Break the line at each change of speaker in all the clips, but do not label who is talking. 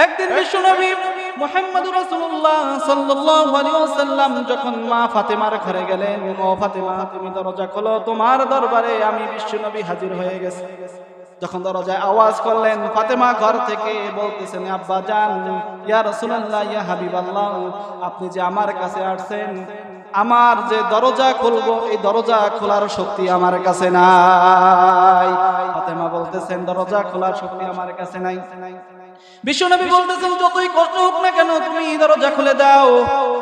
একদিন বিশ্বনবী মুহাম্মদুর রাসূলুল্লাহ সাল্লাল্লাহু আলাইহি ওয়াসাল্লাম যখন মা ফাতেমার ঘরে গেলেন, ও ফাতেমা তুমি দরজা খোলো, তোমার দরবারে আমি বিশ্বনবী হাজির হয়ে গেছি। যখন দরজায় আওয়াজ করলেন, ফাতেমা ঘর থেকে বলতেছেন, আব্বা জান, ইয়া রাসূলুল্লাহ, ইয়া হাবিবাল্লাহ, আপনি যে আমার কাছে আসছেন, আমার যে দরজা খুলবো এই দরজা খোলার শক্তি আমার কাছে নাই। ফাতেমা বলতেছেন, দরজা খোলার শক্তি আমার কাছে নাই। বিশ্বনবী বলতেছেন, যতই কষ্ট হোক না কেন তুমি দরজা খুলে দাও।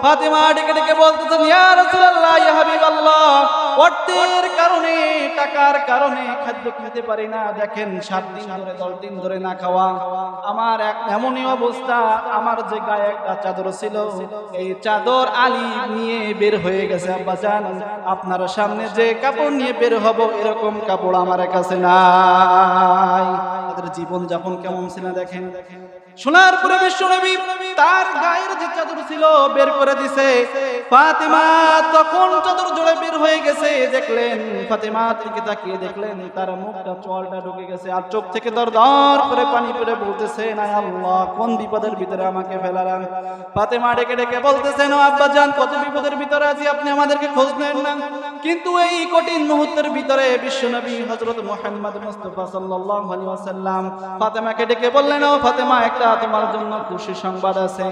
ফাতেমা ডেকে ডেকে বলতেছেন, ইয়া রাসূলুল্লাহ, ইয়া হাবিবাল্লাহ, অর্থের কারণে, টাকার কারণে খাদ্য খেতে পারি না। দেখেন 7 দিন ধরে 10 দিন ধরে না খাওয়া। আমার এমনই অবস্থা, আমার যে গায়ে একটা চাদর ছিল, এই চাদর আলী নিয়ে বের হয়ে গেছে। আব্বা জান, আপনার সামনে যে কাপড় নিয়ে বের হব এরকম কাপড় আমার কাছে নাই। তাদের জীবন যাপন কেমন ছিল দেখেন। শোনার পরে বিশ্বনবী তার গায়ের যে চাদর ছিল বের করে দিছে। ফাতেমা তখন চাদর জোড়ে বের হয়ে গেছে, দেখলেন ফাতেমা থেকে তাকিয়ে দেখলেন তার মুখটা চোয়ালটা ঢুকে গেছে, আর চোখ থেকে দরদর করে পানি পড়ে বলতেছেন, আয় আল্লাহ, কোন বিপদের ভিতরে আমাকে ফেলালেন। ফাতেমা ডেকে ডেকে বলতেছেন, ও আব্বা জান, কত বিপদের ভিতরে আছি, আপনি আমাদেরকে খোঁজ নেন না। কিন্তু এই কঠিন মুহূর্তের ভিতরে বিশ্বনবী হযরত মুহাম্মদ মুস্তাফা সাল্লাল্লাহু আলাইহি ওয়াসাল্লাম ফাতেমাকে ডেকে বললেন, ও ফাতেমা, একটা তোমার জন্য খুশি সংবাদ আছে।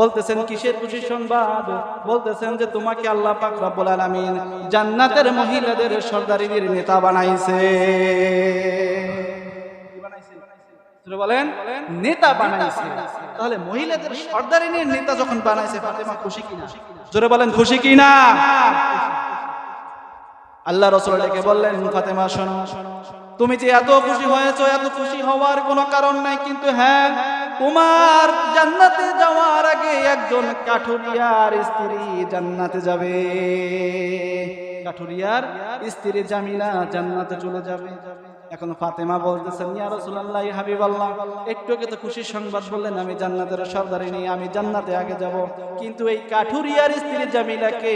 বলতেছেন, কিসের খুশি সংবাদ? বলতেছেন যে তোমাকে আল্লাহ পাক রব্বুল আলামিন জান্নাতের মহিলাদের সর্দারিনীর নেতা বানাইছে। বলেন, নেতা বানাইছে। তাহলে মহিলাদের সর্দারিনীর নেতা যখন বানাইছে, ফাতেমা খুশি কিনা? জোরে বলেন, খুশি কিনা? আল্লাহ রাসূল ডেকে বললেন, ফাতেমা শোনো, তুমি যে এত খুশি হয়েছো, এত খুশি হওয়ার কোনো কারণ নাই, কিন্তু হ্যাঁ, তোমার জান্নাতে যাওয়ার আগে একজন কাঠুরিয়ার স্ত্রী জান্নাতে যাবে। কাঠুরিয়ার স্ত্রী জামিলা জান্নাতে চলে যাবে। এখন ফাতেমা বলতেছেন, ইয়া রাসূলুল্লাহ, ইয়া হাবিবাল্লাহ, একটু আগে তো খুশির সংবাদ বললেন আমি জান্নাতের সর্দারিনী, আমি জান্নাতে আগে যাব, কিন্তু এই কাঠুরিয়ার স্ত্রী জামিলাকে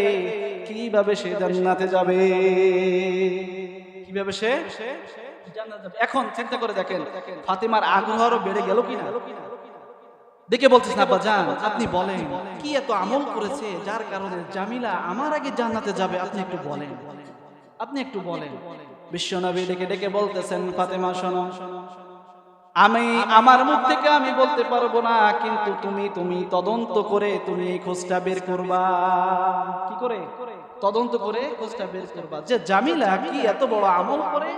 কিভাবে সে জান্নাতে যাবে? কিভাবে সে জান্নাতে যাবে? এখন চিন্তা করে দেখেন, ফাতেমার আগ্রহ আরো বেড়ে গেল কিনা? দেখে বলতেছেন, আব্বা জান, আপনি বলেন কি এত আমল করেছে যার কারণে জামিলা আমার আগে জান্নাতে যাবে? আপনি একটু বলেন, আপনি একটু বলেন। বিশ্বনবী ডেকে ডেকে বলতেছেন, ফাতেমা শোনো, আমি আমার মুখ থেকে আমি বলতে পারবো না, কিন্তু তুমি তদন্ত করে তুমি এই খোঁজটা বের করবা। কি করে? তদন্ত করে খোঁজটা বের করবা যে জামিলা কি এত বড় আমল করে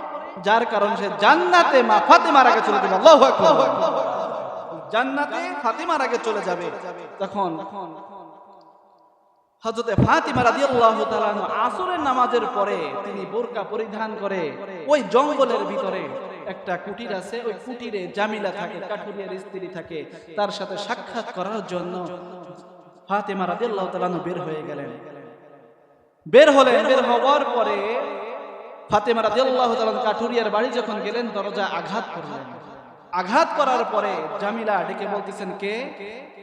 যার কারণে সে জান্নাতে মা ফাতেমার আগে চলে যাবে। আল্লাহু আকবার। জান্নাতে ফাতেমার আগে চলে যাবে। তখন হযরত ফাতিমা রাদিয়াল্লাহু তাআলা আসরের নামাজের পরে তিনি বোরকা পরিধান করে ওই জঙ্গলের ভিতরে একটা কুটির আছে, ওই কুটিরে জামিলা থাকে, কাঠুরিয়ার স্ত্রী থাকে, তার সাথে সাক্ষাৎ করার জন্য ফাতিমা রাদিয়াল্লাহু তাআলা বের হয়ে গেলেন। বের হওয়ার পরে ফাতিমা রাদিয়াল্লাহু তাআলা কাঠুরিয়ার বাড়ি যখন গেলেন, দরজা আঘাত করলেন। আঘাত করার পরে জামিলা ডেকে বলতেছেন, কে?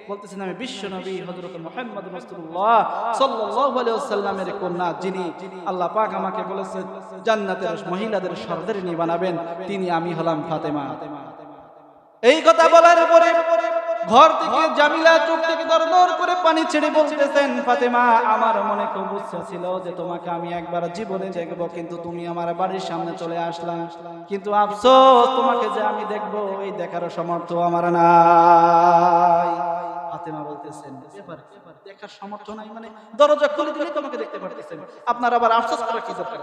বলতেছেন, আমি বিশ্বনবী হযরত মুহাম্মদ রাসূলুল্লাহ সাল্লাল্লাহু আলাইহি ওয়াসাল্লামের কন্যা, যিনি আল্লাহ পাক আমাকে বলেছেন জান্নাতের মহিলাদের সর্দারিনী বানাবেন, তিনি আমি হলাম ফাতেমা। এই কথা বলার পরে ঘর থেকে জামিলা চোখ থেকে দরদর করে পানি ছেড়ে বলতেছেন, ফাতেমা, আমার মনে খুব ইচ্ছা ছিল যে তোমাকে আমি একবার জীবনে দেখবো, কিন্তু তুমি আমার বাড়ির সামনে চলে আসলা, কিন্তু আফসোস তোমাকে যে আমি দেখবো এই দেখার সামর্থ্য আমার নাই। ফাতেমা বলতেছেন, দেখার সামর্থ্য নাই মানে দরজা খুলে দিলে তোমাকে দেখতে পারতেছেন, আপনার আবার আফসোস করার কি দরকার?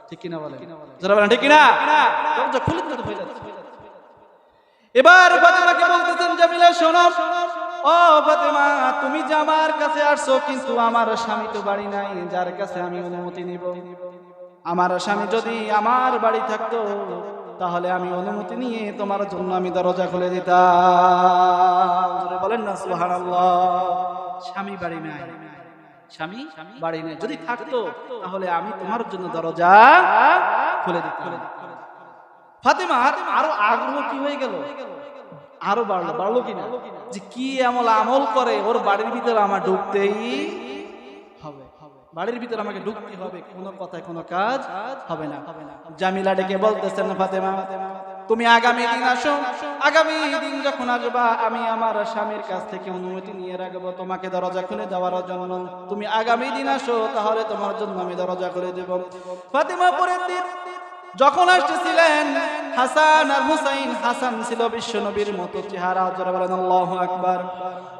ঠিক কিনা বলেন? যারা বলেন ঠিক কিনা? দরজা খুলে দিলে তো হয়ে যাচ্ছে। এবার ফাতেমাকে বলতেছেন, জামিলা শোনো, ও ফাতেমা, তুমি যে আমার কাছে আসছো, কিন্তু আমার স্বামী তো বাড়ি নাই, যার কাছে আমি অনুমতি নিব। আমার স্বামী যদি আমার বাড়ি থাকতো তাহলে আমি অনুমতি নিয়ে তোমার জন্য আমি দরজা খুলে দিতাম। বলেন না সুবহানাল্লাহ। স্বামী বাড়ি নাই, স্বামী বাড়ি নাই, যদি থাকতো তাহলে আমি তোমার জন্য দরজা খুলে দিতাম। ফাতেমা আরো আগ্রহ কি হয়ে গেল, আরো বাড়লো কিনা, যে কি আমল করে ওর বাড়ির ভিতরে আমার ঢুকতেই হবে, বাড়ির ভিতরে আমাকে ঢুকতে হবে, কোনো কথায় কোনো কাজ হবে না। জামিলা ডেকে বলতেছেন, ফাতেমা, তুমি আগামী দিন আসো, আগামী দিন যখন আসবা আমি আমার স্বামীর কাছ থেকে অনুমতি নিয়ে রাখবো তোমাকে দরজা খুলে দেওয়ার জন্য। তুমি আগামী দিন আসো, তাহলে তোমার জন্য আমি দরজা খুলে দেব। ফাতেমা পরের দিন যখন আসতেছিলেন, হাসান আর হুসাইন, হাসান ছিল বিশ্বনবীর মতো চেহারা, জোরে বলেন আল্লাহু আকবার।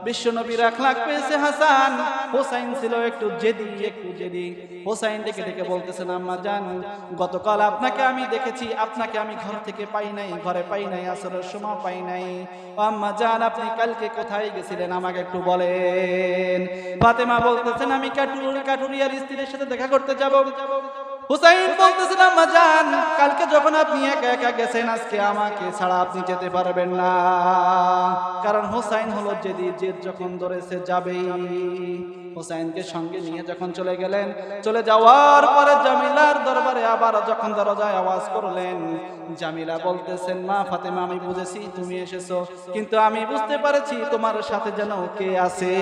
বিশ্বনবীর আখলাক পেয়েছে হাসান, হুসাইন ছিল একটু জেদি, একটু জেদি। হুসাইন ডেকে ডেকে বলতেছেন, আম্মা জান, গতকাল আপনাকে আমি দেখেছি, আপনাকে আমি ঘর থেকে পাই নাই, ঘরে পাই নাই, আসরের সময় পাই নাই। আম্মা জান, আপনি কালকে কোথায় গেছিলেন আমাকে একটু বলেন। ফাতেমা বলতেছেন, আমি কাটুরিয়ার স্ত্রীর সাথে দেখা করতে যাব। হুসাইন বলতেছেন, আম্মা জান, কালকে যখন আপনি একা একা গেছেন, আজকে আমাকে ছাড়া আপনি যেতে পারবেন না। কারণ হুসাইন হলো জেদি, জেদ যখন ধরেছে যাবেই। হুসাইনকে সঙ্গে নিয়ে যখন চলে গেলেন, চলে যাওয়ার পরে জামিলার দরবারে আবার যখন দরজায় আওয়াজ করলেন, জামিলা বলতেছেন, মা ফাতেমা, আমি বুঝেছি তুমি এসেছো, কিন্তু আমি বুঝতে পারছি তোমার সাথে যেন কে আছে,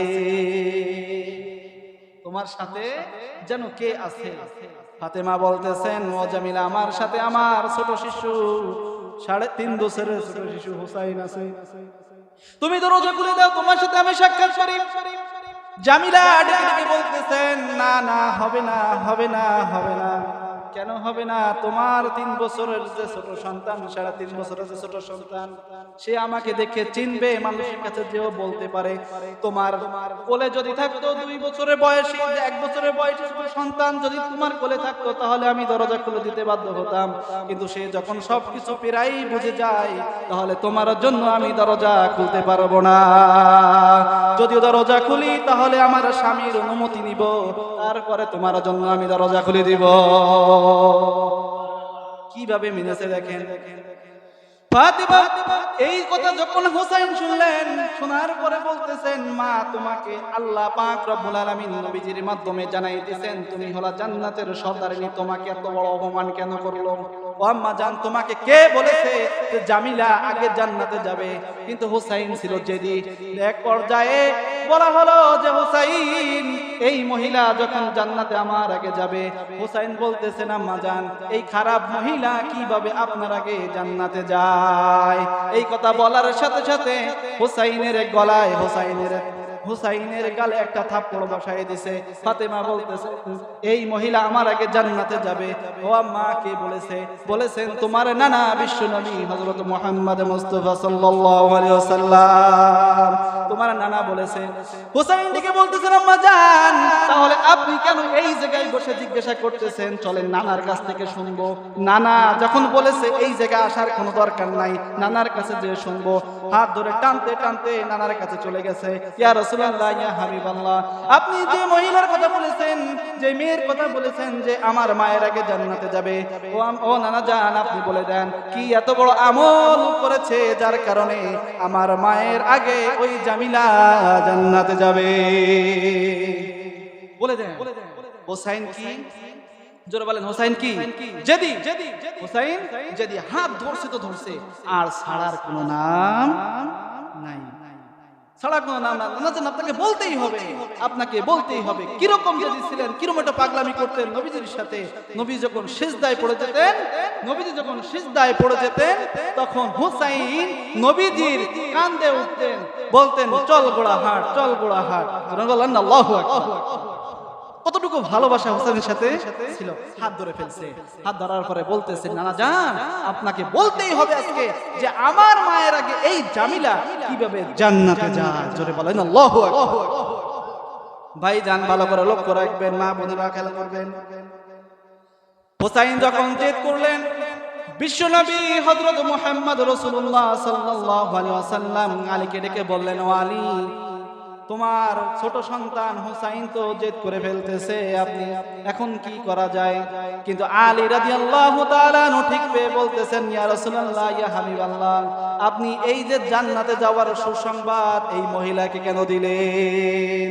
তোমার সাথে যেন কে আছে। ফাতেমা বলতেছেন, ও জামিলা, আমার সাথে আমার ছোট শিশু, 3.5 বছরের ছোট শিশু হুসাইন আছে, তুমি দরজা খুলে দাও, তোমার সাথে আমি সাক্ষাৎ করি। জামিলা ডেকে ডেকে বলতেছেন, না না, হবে না, হবে না, হবে না। কেন হবে না? তোমার 3 বছরের যে ছোট সন্তান, 3.5 বছরের যে ছোট সন্তান, সে আমাকে দেখে চিনবে, মানুষের কাছে যেও বলতে পারে। তোমার কোলে যদি থাকতো 2 বছরের বয়সী, 1 বছরের বয়সী ছোট সন্তান যদি তোমার কোলে থাকতো, তাহলে আমি দরজা খুলে দিতে বাধ্য হতাম। কিন্তু সে যখন সবকিছু প্রায় বুঝে যায়, তাহলে তোমার জন্য আমি দরজা খুলতে পারবো না। যদিও দরজা খুলি, তাহলে আমার স্বামীর অনুমতি নিব, তারপরে তোমার জন্য আমি দরজা খুলে দিব। কিভাবে মেনেছে দেখেন। ফাতেমা এই কথা যখন হুসাইন শুনলেন, শোনার পরে বলতেছেন, মা, তোমাকে আল্লাহ পাক রব্বুল আলামিন নবীজির মাধ্যমে জানাই দিয়েছেন তুমি হলা জান্নাতের সর্দারিনী, তোমাকে এত বড় অপমান কেন করলো? ও আম্মা জান, তোমাকে কে বলেছে যে জামিলা আগে জান্নাতে যাবে? কিন্তু হুসাইন ছিল জেদি। এক পর্যায়ে বলা হলো যে, হুসাইন, এই মহিলা যখন জান্নাতে আমার আগে যাবে। হুসাইন বলতেছেন, আম্মা জান, এই খারাপ মহিলা কিভাবে আপনার আগে জান্নাতে যায়? এই কথা বলার সাথে সাথে হুসাইনের গলায়, হুসাইনের গালে একটা থাপ্পড় বসায় দিছে। ফাতেমা বলতেছে, এই মহিলা আমার আগে জান্নাতে যাবে। ও আম্মা, কে বলেছে? বলেছেন তোমার নানা বিশ্বনবী হযরত মুহাম্মদ মুস্তাফা সাল্লাল্লাহু আলাইহি ওয়াসাল্লাম, তোমার নানা বলেছে। হুসাইন দিকে বলতেছেন, আম্মা জান, তাহলে আপনি কেন এই জায়গায় বসে জিজ্ঞাসা করতেছেন? চলেন নানার কাছ থেকে শুনবো। নানা যখন বলেছে এই জায়গায় আসার কোনো দরকার নাই, নানার কাছে যে শুনবো। হাত ধরে টানতে টানতে নানার কাছে চলে গেছে। ইয়া রাসূলুল্লাহ, ইয়া হাবিবাল্লাহ, আপনি যে মহিলার কথা বলেছেন, যে মেয়ের কথা বলেছেন যে আমার মায়ের আগে জান্নাতে যাবে, ও নানা জান, আপনি বলে দেন কি এত বড় আমল করেছে যার কারণে আমার মায়ের আগে ওই জামিলা জান্নাতে যাবে? বলে দেন। হুসাইন কি? জোরে বলেন, হুসাইন কি? জেদি। হুসাইন জেদি। হাত ধরছে তো ধরছে, আর ছাড়ার কোনো নাম নাই, ছাড়ার কোনো নাম নাই। আপনাকে বলতেই হবে, আপনাকে বলতেই হবে। কিরকম জেদি ছিলেন, কিরকম একটা পাগলামি করতেন নবীজির সাথে। নবী যখন সিজদায় পড়ে যেতেন, তখন হুসাইন নবীজির কাঁধে উঠতেন, বলতেন, চল গোড়া হাট, চল গোড়া হাট। বলেন আল্লাহু আকবার। কতটুকু ভালোবাসা হুসাইনের সাথে ছিল। হাত ধরে ফেলছে, হাত ধরার পরে বলতেছে, নানা জান, আপনাকে বলতেই হবে আজকে যে আমার মায়ের আগে এই জামিলা কিভাবে জান্নাতে যায়। জোরে বলেন আল্লাহু আকবার। ভাই জান, ভালো করে লক্ষ্য রাখবেন, মা বোনেরা খেয়াল করবেন। হুসাইন যখন জেদ করলেন, বিশ্বনবী হযরত মুহাম্মদ রাসূলুল্লাহ সাল্লাল্লাহু আলাইহি ওয়াসাল্লাম আলীকে ডেকে বললেন, ও আলী, তোমার ছোট সন্তান হুসাইন তো জেদ করে ফেলতেছে, আপনি এখন কি করা যায়? কিন্তু আলী রাদিয়াল্লাহু তাআলা ঠিক পেয়ে বলতেছেন, ইয়া রাসূলুল্লাহ, ইয়া হাবিবাল্লাহ, আপনি এই যে জান্নাতে যাওয়ার সুসংবাদ এই মহিলাকে কেন দিলেন?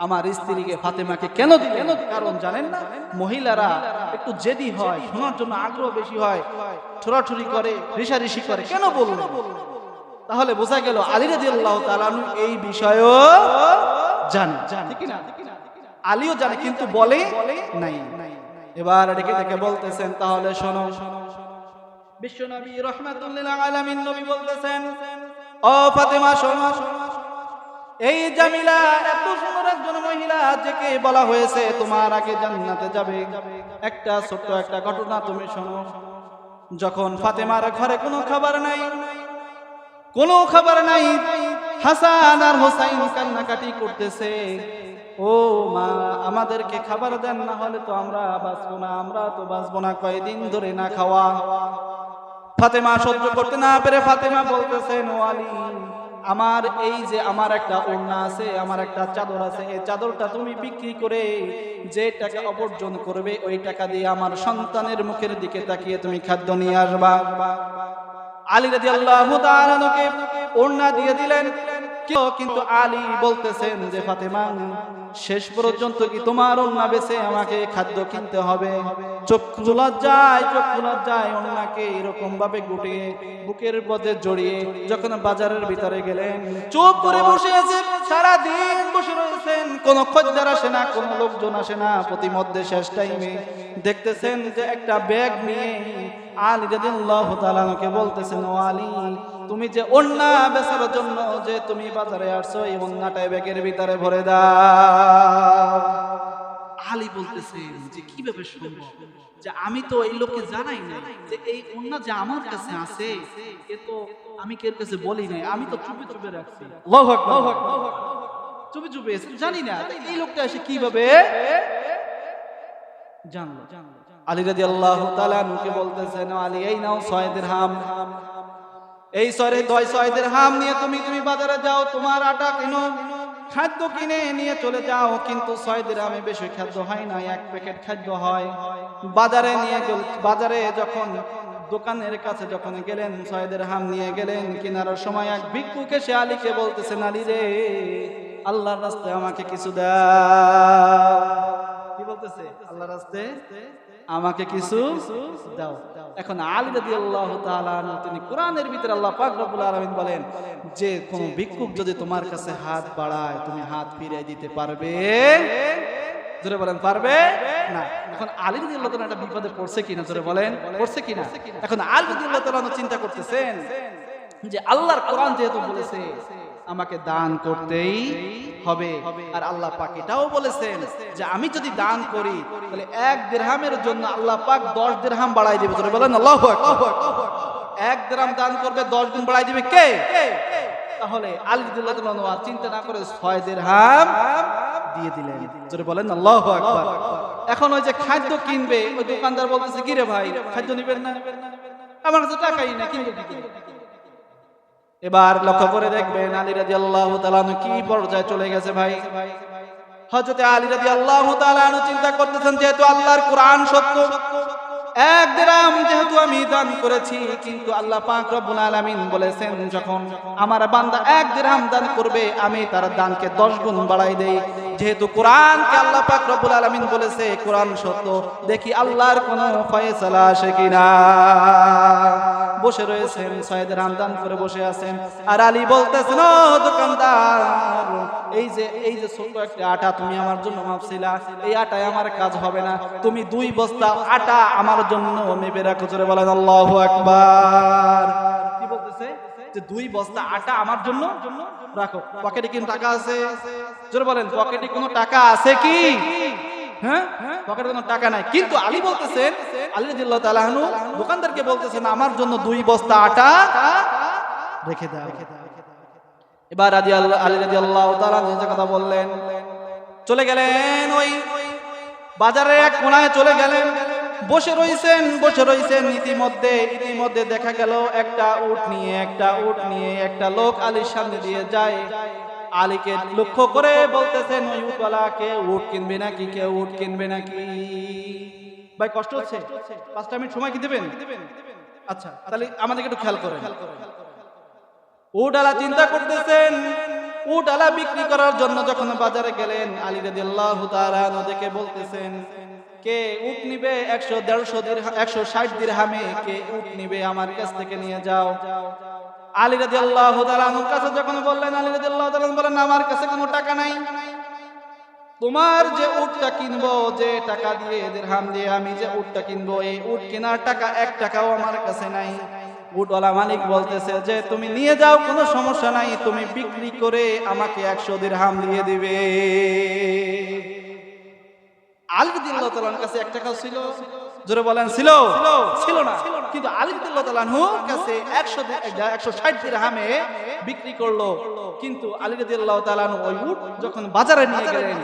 আমার স্ত্রীকে ফাতেমাকে কেন দিলেন? কারণ জানেন না, মহিলারা একটু জেদি হয়, শোনার জন্য আগ্রহ বেশি হয়, ছোড়াছুরি করে, রিসারিসি করে। কেন বললেন? তাহলে বোঝা গেল আলী রাদিয়াল্লাহু তাআলা এই বিষয়ও জানে, ঠিক না? আলীও জানে, কিন্তু বলে নাই। এবার ডেকে ডেকে বলতেছেন, তাহলে শোনো, বিশ্বনবী রাহমাতুল লিল আলামিন নবী বলতেছেন, ও ফাতেমা শোনো, এই জামিলা এত সুন্দর একজন মহিলা যাকে বলা হয়েছে তোমার আগে জান্নাতে যাবে। একটা ছোট্ট একটা ঘটনা তুমি শোনো। যখন ফাতেমার ঘরে কোনো খাবার নাই, হাসান আর হোসাইন কান্নাকাটি করতেছে, ও মা আমাদেরকে খাবার দেন, না হলে তো আমরা বাঁচবো না, কয়দিন ধরে না খাওয়া। ফাতেমা সহ্য করতে না পেরে ফাতেমা বলতেছেন, ও আলী, আমার একটা ওড়না আছে, আমার একটা চাদর আছে, এই চাদরটা তুমি বিক্রি করে যে টাকা উপার্জন করবে ওই টাকা দিয়ে আমার সন্তানের মুখের দিকে তাকিয়ে তুমি খাদ্য নিয়ে আসবা। আলী রাদিয়াল্লাহু তাআলা কে ওড়না দিয়ে দিলেন, কিন্তু আলী বলতেছেন যে ফাতেমা, শেষ পর্যন্ত কি তোমার ওড়না বেচে আমাকে খাদ্য কিনতে হবে? চোখ লজ্জায় ওড়নাকে এরকম ভাবে গুটিয়ে বুকের পথে জড়িয়ে যখন বাজারের ভিতরে গেলেন, চুপ করে বসে আছেন, সারাদিন বসে রয়েছেন, কোনো খদ্দের আসে না, কোনো লোকজন আসে না। প্রতিমধ্যে শেষ টাইমে দেখতেছেন যে একটা ব্যাগ নিয়ে আলী রাদিয়াল্লাহু তাআলা কে বলতেছেন, ও আলী, তুমি যে ওড়না বেচার জন্য যে তুমি বাজারে আসছো, এই ওড়নাটা ব্যাগের ভিতরে ভরে দাও। আলী বলতেছেন যে কিভাবে সম্ভব, যে আমি তো এই লোককে জানাই না যে এই ওড়না যে আমার কাছে আছে, এ তো আমি কের কাছে বলি নাই, আমি তো চুপে চুপে রাখছি। আল্লাহু আকবার, চুপে চুপে জানি না, এই লোকটা এসে কিভাবে জানলো। আলী রাদিয়াল্লাহু তাআলা কে বলতেছেন, আলী, এই নাও 6 দিরহাম, এই 6 দিরহাম নিয়ে তুমি বাজারে যাও, তোমার আটা কিনো, খাদ্য কিনে নিয়ে চলে যাও। কিন্তু 6 দিরহামে বেশি খাদ্য হয় না, 1 প্যাকেট খাদ্য হয়। বাজারে যখন দোকানের কাছে যখন গেলেন, 6 দিরহাম নিয়ে গেলেন, কেনার সময় এক ভিক্ষুক এসে আলীকে বলতেছেন, আলী রে, আল্লাহর রাস্তায় আমাকে কিছু দাও। কি বলতেছে? আল্লাহর রাস্তায় আমাকে কিছু দাও। এখন আলী রাদিয়াল্লাহু তাআলা তিনি কোরআনের ভিতরে আল্লাহ পাক রব্বুল আলামিন বলেন যে কোন ভিক্ষুক যদি তোমার কাছে হাত বাড়ায় তুমি হাত ফিরিয়ে দিতে পারবে? জোরে বলেন, পারবে না। এখন আলী রাদিয়াল্লাহু তাআলা একটা বিপদে পড়ছে কিনা, জোরে বলেন, পড়ছে কিনা? এখন আলী রাদিয়াল্লাহু তাআলা চিন্তা করতেছেন যে আল্লাহর কোরআন যেহেতু বলেছে আমাকে দান করতেই হবে, আর আল্লাহ পাক এটাও বলেছেন যে আমি যদি দান করি তাহলে 1 দিরহামের জন্য আল্লাহ পাক 10 দিরহাম বাড়াই দিবে। জোরে বলেন আল্লাহু আকবার। 1 দিরহাম দান করবে 10 গুণ বাড়াই দিবে কে? তাহলে আলী রাদিয়াল্লাহু তাআলা চিন্তা না করে 6 দিরহাম দিয়ে দিলেন। জোরে বলেন আল্লাহু আকবার। এখন ওই যে খাদ্য কিনবে, ওই দোকানদার বলতেছে, কি রে ভাই, খাদ্য নিবেন না? আমার কাছে টাকাই না, কিনবো কি? এবার লক্ষ্য করে দেখবেন আলী রাদিয়াল্লাহু তাআলা কি পর্যায়ে চলে গেছে ভাই। হযরত আলী রাদিয়াল্লাহু তাআলা চিন্তা করতেছেন, যেহেতু আল্লাহর কোরআন সত্য, 1 দিরহাম যেহেতু আমি দান করেছি, কিন্তু আল্লাহ পাক রব্বুল আলামিন বলেছেন যখন আমার বান্দা 1 দিরহাম দান করবে আমি তার দানকে 10 গুণ বাড়াই দেই। যেহেতু কোরআনকে আল্লাহ পাক রব্বুল আলামিন বলেছে কোরআন সত্য, দেখি আল্লাহর কোন ফয়সালা আসে কিনা। বসে রয়েছেন, 6 দিরহাম দান করে বসে আছেন, আর আলী বলতেছেন, ও দোকানদার, এই যে ছোট একটা আটা তুমি আমার জন্য মাপছিলা, এই আটায় আমার কাজ হবে না, তুমি 2 বস্তা আটা আমার জন্য মেপে রাখো। জোরে বলেন আল্লাহু আকবার। কি বলতেছে? যে 2 বস্তা আটা আমার জন্য রাখো। পকেটে কি টাকা আছে? জোরে বলেন, পকেটে কোনো টাকা আছে কি? হ্যাঁ, পকেটে কোনো টাকা নাই। কিন্তু আলী বলতেছেন, আলী রাদিয়াল্লাহু তাআলা আনহু দোকানদারকে বলতেছেন, আমার জন্য 2 বস্তা আটা রেখে দাও। এবার আলী রাদিয়াল্লাহু তাআলা যে কথা বললেন, চলে গেলেন ওই বাজারের এক কোণায় চলে গেলেন, বসে রইছেন। ইতিমধ্যে দেখা গেল একটা উট নিয়ে একটা লোক আলীর সামনে দিয়ে যায়। আলীকে লক্ষ্য করে বলতেছেন, ওই উটওয়ালাকে উট কিনবে নাকি? কেউ উট কিনবে নাকি? ভাই কষ্ট হচ্ছে, 5টা মিনিট সময় কি দেবেন? আচ্ছা, তাহলে আমাদেরকে একটু খেয়াল করেন। উটওয়ালা চিন্তা করতেছেন, উটওয়ালা বিক্রি করার জন্য যখন বাজারে গেলেন, আলী রাদিয়াল্লাহু তাআলা ওদেরকে বলতেছেন, কে উট নিবে 160 দিরহামে? কে উট নিবে আমার কাছ থেকে নিয়ে যাও। আলী রাদিয়াল্লাহু তাআলা কাছে যখন বললেন, আলী রাদিয়াল্লাহু তাআলা বলেন, আমার কাছে কোনো টাকা নাই। তোমার যে উটটা কিনবো, যে টাকা দিয়ে দিরহাম দিয়ে আমি যে উটটা কিনবো, এই উট কেনার টাকা 1 টাকাও আমার কাছে নাই। উটওয়ালা মালিক বলতেছে যে তুমি নিয়ে যাও, কোনো সমস্যা নাই, তুমি বিক্রি করে আমাকে 100 দিরহাম দিয়ে দিবে। আলী রাদিয়াল্লাহু তাআলার কাছে 1 টাকাও ছিল? জোরে বলেন ছিল? ছিল না। কিন্তু আলী রাদিয়াল্লাহু তাআলার কাছে 160 দিরহামে বিক্রি করলো। কিন্তু আলী রাদিয়াল্লাহু তাআলা ওই উট যখন বাজারে নিয়ে গেলেন,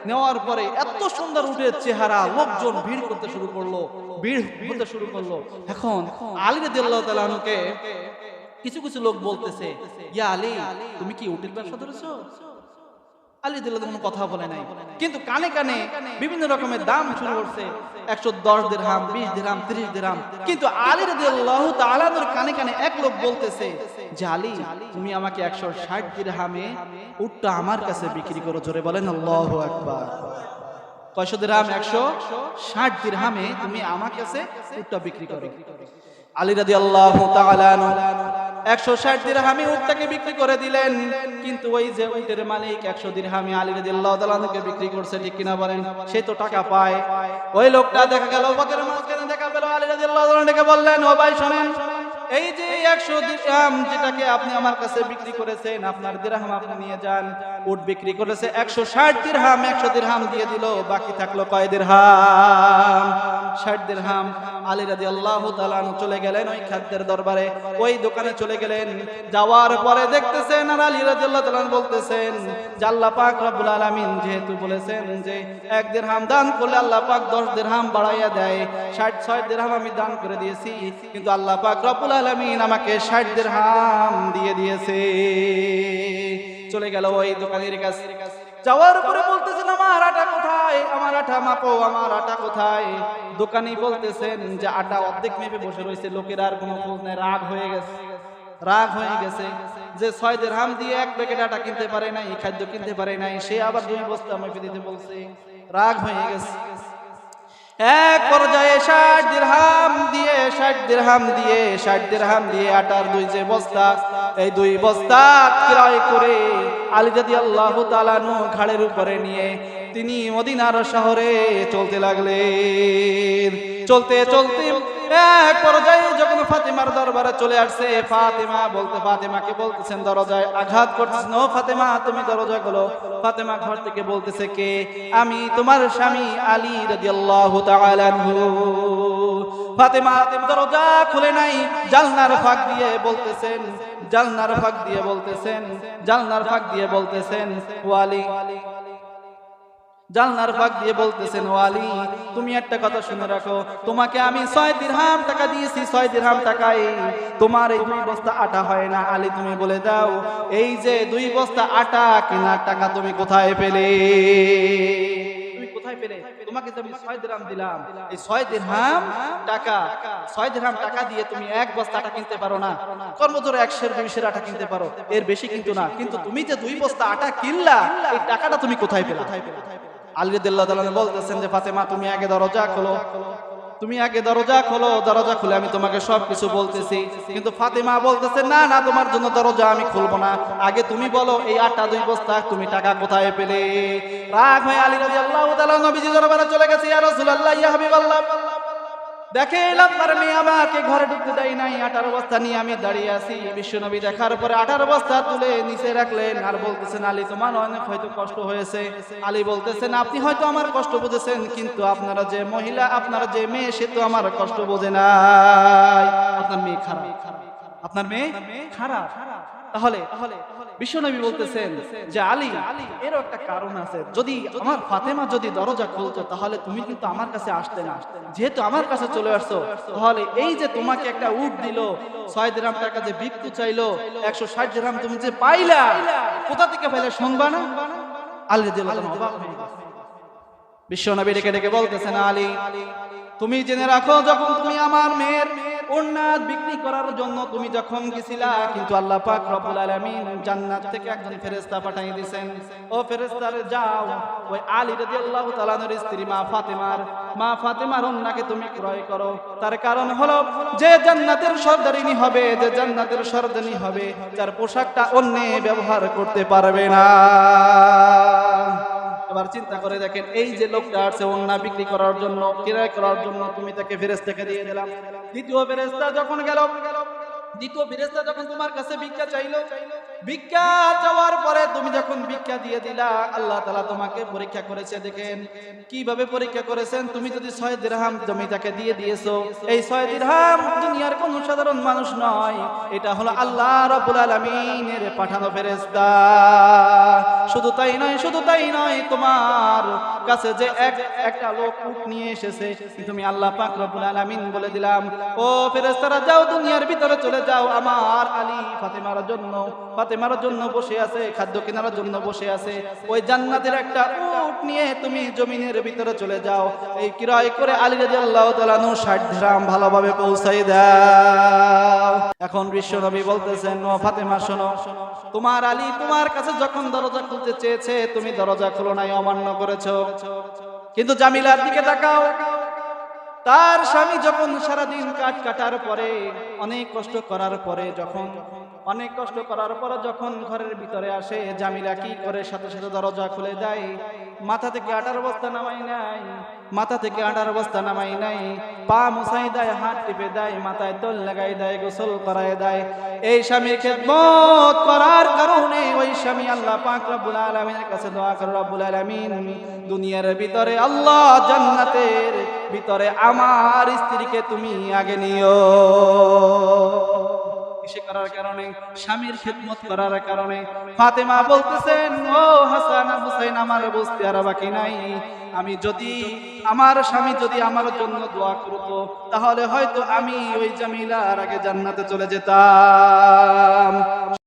নেওয়ার পরে এত সুন্দর উটের চেহারা, লোকজন ভিড় করতে শুরু করলো, ভিড় হতে শুরু করলো। এখন আলী রাদিয়াল্লাহু তাআলাকে কিছু কিছু লোক বলতেছে, ইয়া আলী, তুমি কি উটের ব্যবসা ধরেছো? আলী রাদিয়াল্লাহু তাআলা কোনো কথা বলে নাই, কিন্তু কানে কানে বিভিন্ন রকমের দাম শুরু করছে। 110 দিরহাম, 20 দিরহাম, 30 দিরহাম। কিন্তু আলী রাদিয়াল্লাহু তাআলার কানে কানে এক লোক বলতেছে যে আলী, তুমি আমাকে 160 দিরহামে উটটা আমার কাছে বিক্রি করো। জোরে বলেন আল্লাহু আকবার। কয়শো দিরহাম? 160 দিরহামে তুমি আমার কাছে উটটা বিক্রি করো। আলী রাদিয়াল্লাহু তাআলা 160 দিরহামে উটটাকে বিক্রি করে দিলেন। কিন্তু ওই যে উটের মালিক 100 দিরহামে আলী রাদিয়াল্লাহু তাআলাকে বিক্রি করছে, ঠিক কিনা বলেন? সে তো টাকা পায়। ওই লোকটা দেখা গেল পথের মাঝখানে দেখা পেল, আলী রাদিয়াল্লাহু তাআলাকে বললেন, ও ভাই শুনেন, এই যে 100 দিরহাম যেটাকে আপনি আমার কাছে বিক্রি করেছেন, আপনার দিরহাম আপনি নিয়ে যান। উট বিক্রি করেছে 160 দিরহাম, 100 দিরহাম দিয়ে দিল, বাকি থাকলো কয় দিরহাম? 60 দিরহাম। আলী রাদিয়াল্লাহু তাআলা চলে গেলেন ওই খাদ্যের দরবারে, ওই দোকানে চলে গেলেন। যাওয়ার পরে দেখতেছেন আর আলী রাদিয়াল্লাহু তাআলা বলতেছেন যে আল্লাহ পাক রব্বুল আলামিন যেহেতু বলেছেন যে 1 দিরহাম দান করলে আল্লাহ পাক 10 দিরহাম বাড়াইয়া দেয়, 66 দিরহাম আমি দান করে দিয়েছি, কিন্তু আল্লাহ পাক রব্বুল আলামিন আমাকে 60 দিরহাম দিয়ে দিয়েছে। চলে গেল ওই দোকানের কাছে। যাওয়ার পরে বলতেছেন, আমার আটা কোথায়? আমার আটা মাপো, আমার আটা কোথায়? দোকানি বলতেছেন যে আটা অর্ধেক মেপে বসে রয়েছে, লোকের আর কোনো খোঁজ নেই। রাগ হয়ে গেছে যে 6 দিরহাম দিয়ে 1 প্যাকেট আটা কিনতে পারে নাই, খাদ্য কিনতে পারে নাই, সে আবার 2 বস্তা মেপে দিতে বলছে। রাগ হয়ে গেছে। এক পর্যায়ে 60 দিরহাম দিয়ে আটার 2 যে বস্তা, এই 2 বস্তা ক্রয় করে আলী রাদিয়াল্লাহু তাআলা ঘাড়ের উপরে নিয়ে তিনি মদিনার শহরে চলতে লাগলেন। চলতে এক পর্যায়ে যখন ফাতেমার দরবারে চলে আসছে, ফাতেমাকে বলতেছেন, দরজায় আঘাত করতেছেন, ও ফাতেমা তুমি দরজা খোলো। ফাতেমা ঘর থেকে বলতেছে, কে? আমি তোমার স্বামী আলী রাদিয়াল্লাহু তাআলা আনহু। ফাতেমা দরজা খুলে নাই, জানলার ফাঁক দিয়ে বলতেছেন ওয়ালি, জানলার ফাঁক দিয়ে বলতেছেন, ওয়ালি তুমি একটা কথা শুনে রাখো, তোমাকে আমি 6 দিরহাম টাকা দিয়েছি, 6 দিরহাম টাকায় তোমার এই 2 বস্তা আটা হয় না। আলী তুমি বলে দাও, এই যে 2 বস্তা আটা কেনার টাকা তুমি কোথায় পেলে? তোমাকে যে আমি 6 দিরহাম দিলাম, এই 6 দিরহাম টাকা দিয়ে তুমি 1 বস্তা আটা কিনতে পারো না। কর্মজোরে 100-200 আটা কিনতে পারো, এর বেশি কিন্তু না। কিন্তু তুমি যে 2 বস্তা আটা কিনলা, এই টাকাটা তুমি কোথায় পেলে? আলী রাদিয়াল্লাহু তাআলা বলতেছেন যে ফাতেমা তুমি আগে দরজা খোলো, দরজা খুলে আমি তোমাকে সবকিছু বলতেছি। কিন্তু ফাতেমা বলতেছে, না তোমার জন্য দরজা আমি খুলবো না, আগে তুমি বলো এই আটা 2 বস্তা তুমি টাকা কোথায় পেলে? রাগ হয়ে আলী রাদিয়াল্লাহু তাআলা নবীজি দরবারে চলে গেছে, ইয়া রাসূলুল্লাহ, ইয়া হাবিবাল্লাহ, দেখেন আপনার মেয়ে আমাকে ঘরে ঢুকতে দেয় নাই, 18 বস্তা নিয়ে আমি দাঁড়িয়ে আছি। বিশ্বনবী দেখার পরে 18 বস্তা তুলে নিচে রাখলেন আর বলতেছেন, আলী তোমার অনেক হয়তো কষ্ট হয়েছে। আলী বলতেছেন, আপনি হয়তো আমার কষ্ট বুঝেছেন, কিন্তু আপনারা যে মহিলা, আপনার যে মেয়ে, সে তো আমার কষ্ট বোঝে নাই। আপনার মেয়ে খারাপ। তাহলে বিশ্বনবী বলতেছেন যে আলী, এর একটা কারণ আছে, যদি আমার ফাতেমা যদি দরজা খুলতো তাহলে তুমি কিন্তু আমার কাছে আসতে না। যেহেতু আমার কাছে চলে আসছো, তাহলে এই যে তোমাকে একটা উট দিল, 6 দিরহাম টাকা যে বিক্রি চাইলো, 160 দিরহাম তুমি যে পাইলা, কোথা থেকে পাইলে শুনবা না? আলী রাদিয়াল্লাহু তাআলা অবাক হয়ে গেছে। বিশ্বনবী ডেকে বলতেছেন, আলী তুমি জেনে রাখো, যখন তুমি আমার মেয়ের ওন্নাত বিক্রি করার জন্য তুমি যখন গেছিলা, কিন্তু আল্লাহ পাক রব্বুল আলামিন জান্নাত থেকে একজন ফেরেশতা পাঠিয়ে দিয়েছেন। ও ফেরেশতারে যাও, ওই আলী রাদিয়াল্লাহু তাআলার স্ত্রী মা ফাতেমার ওন্নাকে তুমি ক্রয় করো। তার কারণ হলো, যে জান্নাতের সর্দারিনী হবে, যার পোশাকটা অন্য ব্যবহার করতে পারবে না। এবার চিন্তা করে দেখেন, এই যে লোকটা আসছে ওন্না বিক্রি করার জন্য, ক্রয় করার জন্য, তুমি তাকে ফেরেশতাকে দিয়ে দিলাম। দ্বিতীয় ফেরেশতা যখন গেল, দ্বিতীয় ফেরেশতা যখন তোমার কাছে ভিক্ষা চাইলো, ভিক্ষা চাওয়ার পরে তুমি যখন ভিক্ষা দিয়ে দিলা, আল্লাহ তাআলা তোমাকে পরীক্ষা করেছে। দেখেন কিভাবে পরীক্ষা করেছেন। তুমি যদি 6 দিরহাম জমিটাকে দিয়ে দিয়েছো, এই 6 দিরহাম দুনিয়ার কোন সাধারণ মানুষ নয়, এটা হলো আল্লাহ রাব্বুল আলামিনের পাঠানো ফেরেশতা। শুধু তাই নয়, শুধু তাই নয়, তোমার কাছে যে একটা লোক উট নিয়ে এসেছে, তুমি আল্লাহ পাক রব্বুল আলামিন বলে দিলাম, ও ফেরেশতারা যাও দুনিয়ার ভিতরে চলে যাও, আমার আলী ফাতেমার জন্য বসে আছে, খাদ্য কেনার জন্য বসে আছে, ওই জান্নাতের একটা উট নিয়ে তুমি জমিনের ভিতরে চলে যাও, এই ক্রয় করে আলী রাদিয়াল্লাহু তাআলা 60 দিরহাম ভালোভাবে পৌঁছাই দাও। এখন বিশ্ব নবী বলতেছেন, ও ফাতেমা শোনো, তোমার আলী তোমার কাছে যখন দরজা খুলতে চেয়েছে, তুমি দরজা খুলো নাই, অমান্য করেছো। কিন্তু জামিলার দিকে তাকাও, তার স্বামী যখন সারাদিন কাঠ কাটার পরে, অনেক কষ্ট করার পরে যখন ঘরের ভিতরে আসে, জামিলা কি করে? সাথে সাথে দরজা খুলে দেয়। মাথা থেকে আটার বস্তা নামাই নাই, পা মুছাই দেয়, হাত টিপে দেয়, মাথায় তেল লাগাই দেয়, গোসল করায় দেয়। এই স্বামীর খেদমত করার কারণে ওই স্বামী আল্লাহ পাক রব্বুল আলামিনের কাছে দোয়া করে, রব্বুল আলামিন দুনিয়ার ভিতরে, আল্লাহ জান্নাতের ভিতরে আমার স্ত্রীকে তুমি আগে নিও। কিসে করার কারণে? স্বামীর খেদমত করার কারণে। ফাতেমা বলতেছেন, ও হাসান হুসাইন, আমার বুঝতে আর বাকি নাই, আমার স্বামী যদি আমার জন্য দোয়া করতো, তাহলে হয়তো আমি ওই জামিলার আগে জান্নাতে চলে যেতাম।